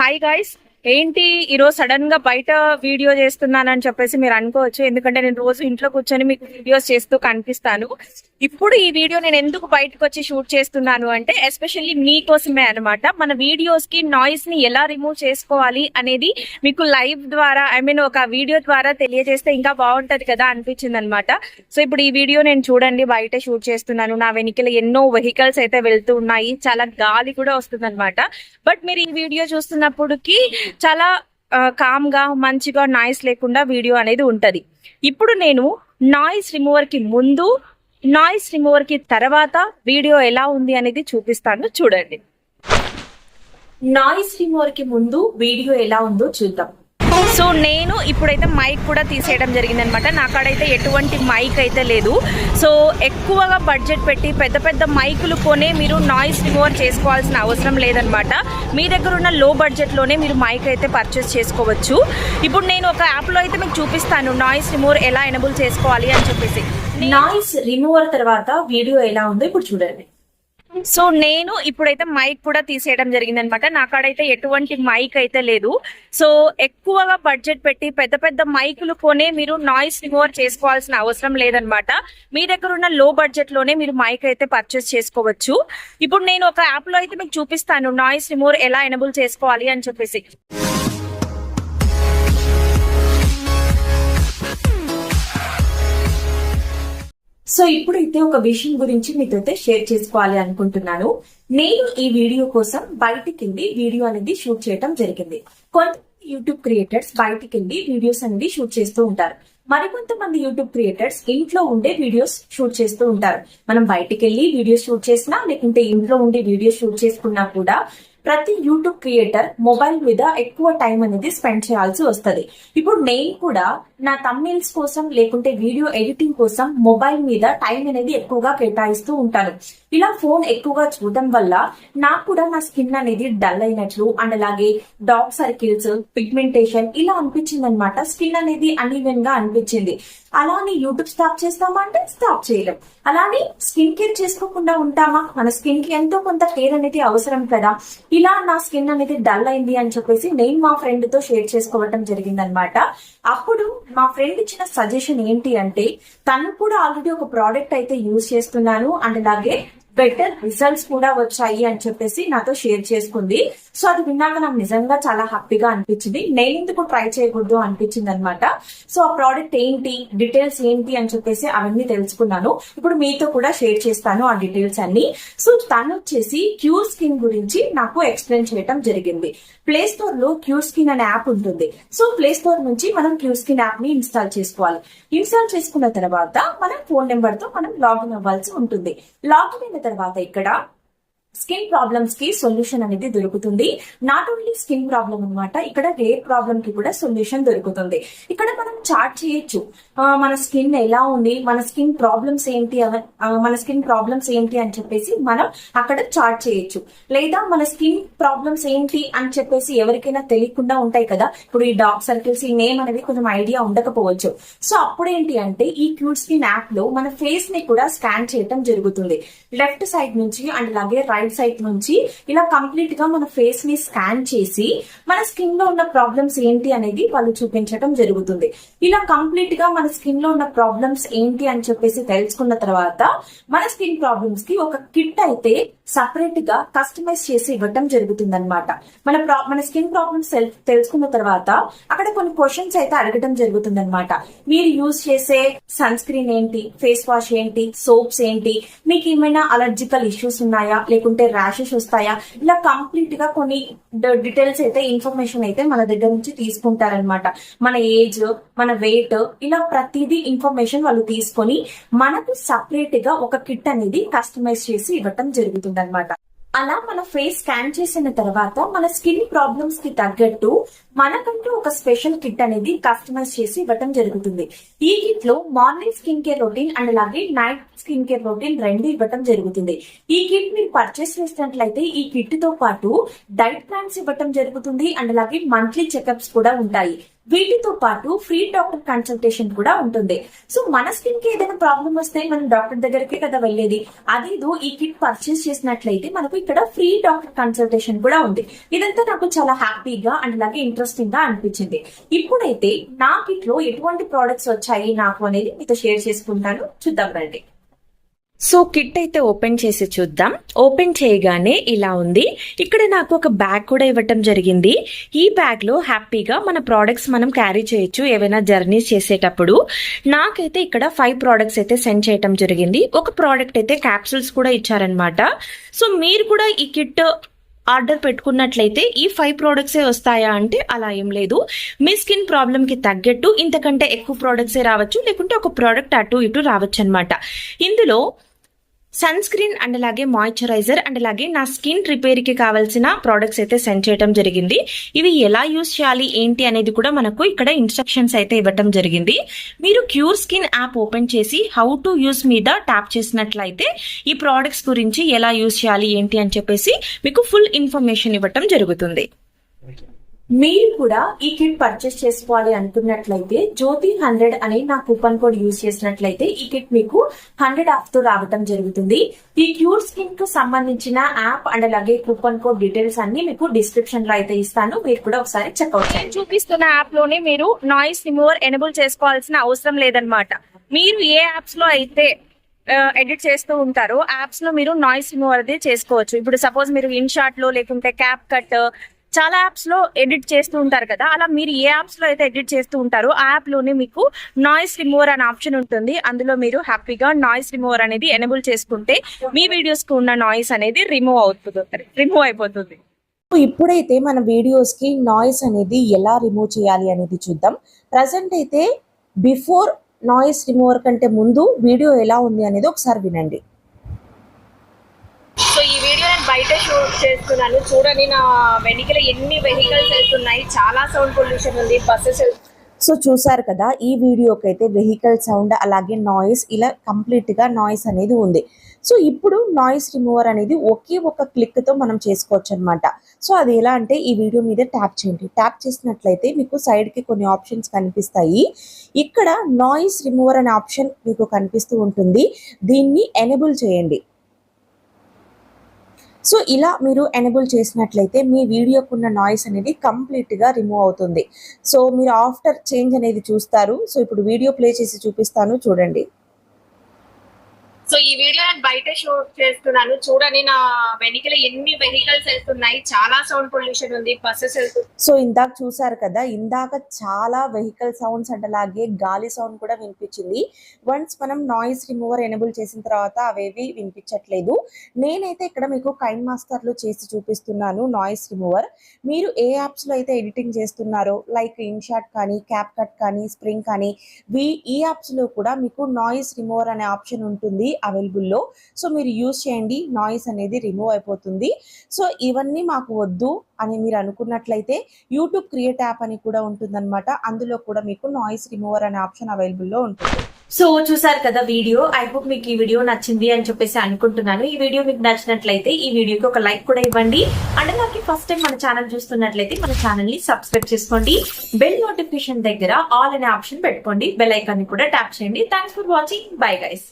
Hi guys, ఏంటి ఈరోజు sudden గా బయట వీడియో చేస్తున్నానని చెప్పేసి మీరు అనుకోవచ్చు. ఎందుకంటే నేను రోజు ఇంట్లో కూర్చొని మీకు వీడియోస్ చేస్తూ కనిపిస్తాను. ఇప్పుడు ఈ వీడియో నేను ఎందుకు బయటకు వచ్చి షూట్ చేస్తున్నాను అంటే ఎస్పెషల్లీ మీకోసమే అనమాట. మన వీడియోస్ కి నాయిస్ ని ఎలా రిమూవ్ చేసుకోవాలి అనేది మీకు లైవ్ ద్వారా ఒక వీడియో ద్వారా తెలియజేస్తే ఇంకా బాగుంటది కదా అనిపించింది అనమాట. సో ఇప్పుడు ఈ వీడియో నేను చూడండి బయట షూట్ చేస్తున్నాను. నా వెనుకల ఎన్నో వెహికల్స్ అయితే వెళ్తూ ఉన్నాయి, చాలా గాలి కూడా వస్తుంది అనమాట. బట్ మీరు ఈ వీడియో చూస్తున్నప్పటికి చాలా కామ్ గా మంచిగా నాయిస్ లేకుండా వీడియో అనేది ఉంటది. ఇప్పుడు నేను నాయిస్ రిమూవర్ కి ముందు, నాయిస్ రిమూవర్ కి తర్వాత వీడియో ఎలా ఉంది అనేది చూపిస్తాను, చూడండి. నాయిస్ రిమూవర్ కి ముందు వీడియో ఎలా ఉందో చూద్దాం. సో నేను ఇప్పుడైతే మైక్ కూడా తీసేయడం జరిగింది అనమాట. నాకాడైతే ఎటువంటి మైక్ అయితే లేదు. సో ఎక్కువగా బడ్జెట్ పెట్టి పెద్ద పెద్ద మైకులు కొనే మీరు నాయిస్ రిమూవర్ చేసుకోవాల్సిన అవసరం లేదనమాట. మీ దగ్గర ఉన్న లో బడ్జెట్లోనే మీరు మైక్ అయితే పర్చేస్ చేసుకోవచ్చు. ఇప్పుడు నేను ఒక యాప్లో అయితే మీకు చూపిస్తాను నాయిస్ రిమూవర్ ఎలా ఎనేబుల్ చేసుకోవాలి అని చెప్పేసి. నాయిస్ రిమూవర్ తర్వాత వీడియో ఎలా ఉందో ఇప్పుడు చూడండి. సో నేను ఇప్పుడైతే మైక్ కూడా తీసేయడం జరిగింది అనమాట. నాకాడైతే ఎటువంటి మైక్ అయితే లేదు. సో ఎక్కువగా బడ్జెట్ పెట్టి పెద్ద పెద్ద మైకులు కొనే మీరు నాయిస్ రిమూవర్ చేసుకోవాల్సిన అవసరం లేదనమాట. మీ దగ్గర ఉన్న లో బడ్జెట్ లోనే మీరు మైక్ అయితే పర్చేస్ చేసుకోవచ్చు. ఇప్పుడు నేను ఒక యాప్ లో అయితే మీకు చూపిస్తాను నాయిస్ రిమూవర్ ఎలా ఎనేబుల్ చేసుకోవాలి అని చెప్పేసి. సో ఇప్పుడైతే ఒక విషయం గురించి మీతో షేర్ చేసుకోవాలి అనుకుంటున్నాను. నేను ఈ వీడియో కోసం బయటికి వెళ్ళి వీడియో అనేది షూట్ చేయడం జరిగింది. కొంత యూట్యూబ్ క్రియేటర్స్ బయటికి వెళ్ళి వీడియోస్ అనేది షూట్ చేస్తూ ఉంటారు. మరికొంతమంది యూట్యూబ్ క్రియేటర్స్ ఇంట్లో ఉండే వీడియోస్ షూట్ చేస్తూ ఉంటారు. మనం బయటికి వెళ్ళి వీడియోస్ షూట్ చేసినా లేకుంటే ఇంట్లో ఉండి వీడియోస్ షూట్ చేసుకున్నా కూడా ప్రతి యూట్యూబ్ క్రియేటర్ మొబైల్ మీద ఎక్కువ టైం అనేది స్పెండ్ చేయాల్సి వస్తుంది. ఇప్పుడు నేను కూడా నా థంబ్నెయిల్స్ కోసం లేకుంటే వీడియో ఎడిటింగ్ కోసం మొబైల్ మీద టైం అనేది ఎక్కువగా కేటాయిస్తూ ఉంటాను. ఇలా ఫోన్ ఎక్కువగా చూడడం వల్ల నాకు కూడా నా స్కిన్ అనేది డల్ అయినట్లు అండ్ అలాగే డార్క్ సర్కిల్స్, పిగ్మెంటేషన్ ఇలా అనిపించింది అనమాట. స్కిన్ అనేది అన్ఈవెన్ గా అనిపించింది. అలానే యూట్యూబ్ స్టాప్ చేస్తామా అంటే స్టాప్ చేయలేం. అలానే స్కిన్ కేర్ చేసుకోకుండా ఉంటామా? మన స్కిన్ కి ఎంతో కొంత కేర్ అనేది అవసరం కదా. ఇలా నా స్కిన్ అనేది డల్ అయింది అని చెప్పేసి నేను మా ఫ్రెండ్ తో షేర్ చేసుకోవటం జరిగింది అనమాట. అప్పుడు మా ఫ్రెండ్ ఇచ్చిన సజెషన్ ఏంటి అంటే, తను కూడా ఆల్రెడీ ఒక ప్రోడక్ట్ అయితే యూజ్ చేస్తున్నాను అండ్ అలాగే బెటర్ రిజల్ట్స్ కూడా వచ్చాయి అని చెప్పేసి నాతో షేర్ చేసుకుంది. సో అది విన్నాక నాకు నిజంగా చాలా హ్యాపీగా అనిపించింది. నేను ఎందుకు ట్రై చేయకూడదు అనిపించింది అనమాట. సో ఆ ప్రోడక్ట్ ఏంటి, డీటెయిల్స్ ఏంటి అని చెప్పేసి అవన్నీ తెలుసుకున్నాను. ఇప్పుడు మీతో కూడా షేర్ చేస్తాను ఆ డీటెయిల్స్ అన్ని. సో తను వచ్చేసి క్యూర్ స్కిన్ గురించి నాకు ఎక్స్ప్లెయిన్ చేయడం జరిగింది. ప్లే స్టోర్ లో క్యూర్ స్కిన్ అనే యాప్ ఉంటుంది. సో ప్లే స్టోర్ నుంచి మనం క్యూర్ స్కిన్ యాప్ ని ఇన్స్టాల్ చేసుకోవాలి. ఇన్స్టాల్ చేసుకున్న తర్వాత మన ఫోన్ నెంబర్ తో మనం లాగిన్ అవ్వాల్సి ఉంటుంది. లాగిన్ అయిన తర్వాత ఇక్కడ స్కిన్ ప్రాబ్లమ్స్ కి సొల్యూషన్ అనేది దొరుకుతుంది. నాట్ ఓన్లీ స్కిన్ ప్రాబ్లం అనమాట, ఇక్కడ హెయిర్ ప్రాబ్లమ్ కి కూడా సొల్యూషన్ దొరుకుతుంది. ఇక్కడ మనం చార్ట్ చేయొచ్చు మన స్కిన్ ఎలా ఉంది, మన స్కిన్ ప్రాబ్లమ్స్ ఏంటి అని చెప్పేసి మనం అక్కడ చార్ట్ చేయొచ్చు. లేదా మన స్కిన్ ప్రాబ్లమ్స్ ఏంటి అని చెప్పేసి ఎవరికైనా తెలియకుండా ఉంటాయి కదా. ఇప్పుడు ఈ డార్క్ సర్కిల్స్, ఈ నేమ్ అనేది కొంచెం ఐడియా ఉండకపోవచ్చు. సో అప్పుడు ఏంటి అంటే ఈ క్యూర్ స్కిన్ యాప్ లో మన ఫేస్ ని కూడా స్కాన్ చేయడం జరుగుతుంది. లెఫ్ట్ సైడ్ నుంచి అండ్ అలాగే రైట్ సైడ్ నుంచి ఇలా కంప్లీట్ గా మన ఫేస్ ని స్కాన్ చేసి మన స్కిన్ లో ఉన్న ప్రాబ్లమ్స్ ఏంటి అనేది వాళ్ళు చూపించడం జరుగుతుంది. ఇలా కంప్లీట్ గా మన స్కిన్ లో ఉన్న ప్రాబ్లమ్స్ ఏంటి అని చెప్పేసి తెలుసుకున్న తర్వాత మన స్కిన్ ప్రాబ్లమ్స్ కి ఒక కిట్ అయితే సపరేట్ గా కస్టమైజ్ చేసి ఇవ్వటం జరుగుతుంది అనమాట. మన స్కిన్ ప్రాబ్లమ్స్ తెలుసుకున్న తర్వాత అక్కడ కొన్ని క్వశ్చన్స్ అయితే అడగటం జరుగుతుంది అనమాట. మీరు యూజ్ చేసే సన్ స్క్రీన్ ఏంటి, ఫేస్ వాష్ ఏంటి, సోప్స్ ఏంటి, మీకు ఏమైనా అలర్జికల్ ఇష్యూస్ ఉన్నాయా, లేకుంటే ర్యాషెస్ వస్తాయా, ఇలా కంప్లీట్ గా కొన్ని డీటెయిల్స్ అయితే ఇన్ఫర్మేషన్ అయితే మన దగ్గర నుంచి తీసుకుంటారనమాట. మన ఏజ్, మన వెయిట్, ఇలా ప్రతిదీ ఇన్ఫర్మేషన్ వాళ్ళు తీసుకొని మనకు సపరేట్ గా ఒక కిట్ అనేది కస్టమైజ్ చేసి ఇవ్వటం జరుగుతుంది అనమాట. అలా మన ఫేస్ స్కాన్ చేసిన తర్వాత మన స్కిన్ ప్రాబ్లమ్స్ కి తగ్గట్టు మనకంటూ ఒక స్పెషల్ కిట్ అనేది కస్టమైజ్ చేసి ఇవ్వటం జరుగుతుంది. ఈ కిట్ లో morning skin care routine and అలాగే నైట్ స్కిన్ కేర్ రొటీన్ రెండు ఇవ్వటం జరుగుతుంది. ఈ కిట్ మీరు పర్చేస్ చేసినట్లయితే ఈ కిట్ తో పాటు డైట్ ప్లాన్స్ ఇవ్వటం జరుగుతుంది అండ్ అలాగే మంత్లీ చెకప్స్ కూడా ఉంటాయి. వీటితో పాటు ఫ్రీ డాక్టర్ కన్సల్టేషన్ కూడా ఉంటుంది. సో మన స్కిన్ కి ఏదైనా ప్రాబ్లం వస్తే మనం డాక్టర్ దగ్గరికి కదా వెళ్ళేది. అదేదో ఈ కిట్ పర్చేస్ చేసినట్లయితే మనకు ఇక్కడ ఫ్రీ డాక్టర్ కన్సల్టేషన్ కూడా ఉంది. ఇదంతా నాకు చాలా హ్యాపీగా అండ్ అలాగే ఇంట్రెస్టింగ్ గా అనిపించింది. ఇప్పుడైతే నా కిట్ లో ఎటువంటి ప్రోడక్ట్స్ వచ్చాయి నాకు అనేది మీతో షేర్ చేసుకుంటాను. చూద్దాం రండి. సో కిట్ అయితే ఓపెన్ చేసి చూద్దాం. ఓపెన్ చేయగానే ఇలా ఉంది. ఇక్కడ నాకు ఒక బ్యాగ్ కూడా ఇవ్వటం జరిగింది. ఈ బ్యాగ్ లో హ్యాపీగా మన ప్రోడక్ట్స్ మనం క్యారీ చేయొచ్చు ఏవైనా జర్నీస్ చేసేటప్పుడు. నాకైతే ఇక్కడ 5 ప్రోడక్ట్స్ అయితే సెండ్ చేయటం జరిగింది. ఒక ప్రోడక్ట్ అయితే క్యాప్సూల్స్ కూడా ఇచ్చారనమాట. సో మీరు కూడా ఈ కిట్ ఆర్డర్ పెట్టుకున్నట్లయితే ఈ 5 ప్రోడక్ట్సే వస్తాయా అంటే అలా ఏం లేదు. మీ స్కిన్ ప్రాబ్లమ్ కి తగ్గట్టు ఇంతకంటే ఎక్కువ ప్రోడక్ట్సే రావచ్చు, లేకుంటే ఒక ప్రోడక్ట్ అటు ఇటు రావచ్చు అనమాట. ఇందులో సన్ స్క్రీన్ అండ్ అలాగే మాయిశ్చరైజర్ అండ్ అలాగే నా స్కిన్ రిపేర్ కి కావాల్సిన ప్రోడక్ట్స్ అయితే సెండ్ చేయడం జరిగింది. ఇవి ఎలా యూజ్ చేయాలి ఏంటి అనేది కూడా మనకు ఇక్కడ ఇన్స్ట్రక్షన్స్ అయితే ఇవ్వటం జరిగింది. మీరు క్యూర్ స్కిన్ యాప్ ఓపెన్ చేసి హౌ టు యూజ్ మీద ట్యాప్ చేసినట్లయితే ఈ ప్రోడక్ట్స్ గురించి ఎలా యూజ్ చేయాలి ఏంటి అని చెప్పేసి మీకు ఫుల్ ఇన్ఫర్మేషన్ ఇవ్వటం జరుగుతుంది. మీరు కూడా ఈ కిట్ పర్చేస్ చేసుకోవాలి అనుకున్నట్లయితే జ్యోతి 100 అనే నా కూపన్ కోడ్ యూజ్ చేసినట్లయితే ఈ కిట్ మీకు 100 ఆఫ్ తో రావటం జరుగుతుంది. ఈ క్యూర్ స్కిన్ కు సంబంధించిన యాప్ అండ్ అలాగే కూపన్ కోడ్ డీటెయిల్స్ అన్ని మీకు డిస్క్రిప్షన్ లో అయితే ఇస్తాను. మీరు కూడా ఒకసారి చెక్అవుట్ చేయండి. చూపిస్తున్న యాప్ లోనే మీరు నాయిస్ రిమూవర్ ఎనేబుల్ చేసుకోవాల్సిన అవసరం లేదనమాట. మీరు ఏ యాప్స్ లో అయితే ఎడిట్ చేస్తూ ఉంటారో యాప్స్ లో మీరు నాయిస్ రిమూవర్ అది చేసుకోవచ్చు. ఇప్పుడు సపోజ్ మీరు ఇన్షాట్ లో లేకుంటే క్యాప్ కట్ చాలా యాప్స్ లో ఎడిట్ చేస్తూ ఉంటారు కదా, అలా మీరు ఏ యాప్స్ లో అయితే ఎడిట్ చేస్తూ ఉంటారో ఆ యాప్ లోనే మీకు నాయిస్ రిమూవర్ అనే ఆప్షన్ ఉంటుంది. అందులో మీరు హ్యాపీగా నాయిస్ రిమూవర్ అనేది ఎనేబుల్ చేసుకుంటే మీ వీడియోస్ కు ఉన్న నాయిస్ అనేది రిమూవ్ అయిపోతుంది. ఇప్పుడైతే మన వీడియోస్ కి నాయిస్ అనేది ఎలా రిమూవ్ చేయాలి అనేది చూద్దాం. ప్రజెంట్ అయితే బిఫోర్ నాయిస్ రిమూవర్ కంటే ముందు వీడియో ఎలా ఉంది అనేది ఒకసారి వినండి. సో ఈ వీడియో నేను బయట షూట్ చేస్తున్నాను. చూడండి నా వెనకాల ఎన్ని వెహికల్స్ వెళ్తున్నాయి, చాలా సౌండ్ పొల్యూషన్ ఉంది, బస్సెస్. సో చూసారు కదా, ఈ వీడియోకి అయితే వెహికల్ సౌండ్ అలాగే నాయిస్ ఇలా కంప్లీట్ గా నాయిస్ అనేది ఉంది. సో ఇప్పుడు నాయిస్ రిమూవర్ అనేది ఒకే ఒక క్లిక్ తో మనం చేసుకోవచ్చు అనమాట. సో అది ఎలా అంటే ఈ వీడియో మీద ట్యాప్ చేయండి. ట్యాప్ చేసినట్లయితే మీకు సైడ్ కి కొన్ని ఆప్షన్స్ కనిపిస్తాయి. ఇక్కడ నాయిస్ రిమూవర్ అనే ఆప్షన్ మీకు కనిపిస్తూ ఉంటుంది. దీన్ని ఎనేబుల్ చేయండి. సో ఇలా మీరు ఎనేబుల్ చేసినట్లయితే మీ వీడియోకున్న నాయిస్ అనేది కంప్లీట్గా రిమూవ్ అవుతుంది. సో మీరు ఆఫ్టర్ చేంజ్ అనేది చూస్తారు. సో ఇప్పుడు వీడియో ప్లే చేసి చూపిస్తాను, చూడండి. సో ఈ వీడియో నేను బయట షూట్ చేస్తున్నాను. చూడండి నా వెనకాల ఎన్ని వెహికల్స్ వెళ్తున్నాయి, చాలా సౌండ్ పొల్యూషన్ ఉంది, బస్సెస్ వెళ్తున్నాయి. సో ఇందాక చూసారు కదా, ఇందాక చాలా వెహికల్ సౌండ్స్ అండ్ అలాగే గాలి సౌండ్ కూడా వినిపించింది. వన్స్ మనం నాయిస్ రిమూవర్ ఎనేబుల్ చేసిన తర్వాత అవేవి వినిపించట్లేదు. నేనైతే ఇక్కడ మీకు కైన్ మాస్టర్ లో చేసి చూపిస్తున్నాను నాయిస్ రిమూవర్. మీరు ఏ యాప్స్ లో అయితే ఎడిటింగ్ చేస్తున్నారో లైక్ ఇన్షాట్ కానీ క్యాప్ కట్ కానీ స్ప్రింగ్ కానీ ఈ యాప్స్ లో కూడా మీకు నాయిస్ రిమూవర్ అనే ఆప్షన్ ఉంటుంది అవైలబుల్లో. సో మీరు యూజ్ చేయండి, నాయిస్ అనేది రిమూవ్ అయిపోతుంది. సో ఇవన్నీ మాకు వద్దు అని మీరు అనుకున్నట్లయితే యూట్యూబ్ క్రియేట్ యాప్ అని కూడా ఉంటుందన్నమాట. అందులో కూడా మీకు నాయిస్ రిమూవర్ అనే ఆప్షన్ అవైలబుల్లో ఉంటుంది. సో చూసారు కదా వీడియో. ఐ హోప్ మీకు ఈ వీడియో నచ్చింది అని చెప్పేసి అనుకుంటున్నాను. ఈ వీడియో మీకు నచ్చినట్లయితే ఈ వీడియోకి ఒక లైక్ కూడా ఇవ్వండి. అండ్ నాకు ఫస్ట్ టైం మన ఛానల్ చూస్తున్నట్లయితే మన ఛానల్ ని సబ్స్క్రైబ్ చేసుకోండి. బెల్ నోటిఫికేషన్ దగ్గర ఆల్ అనే ఆప్షన్ పెట్టుకోండి. బెల్ ఐకాన్ ని కూడా ట్యాప్ చేయండి. Thanks for watching. Bye guys.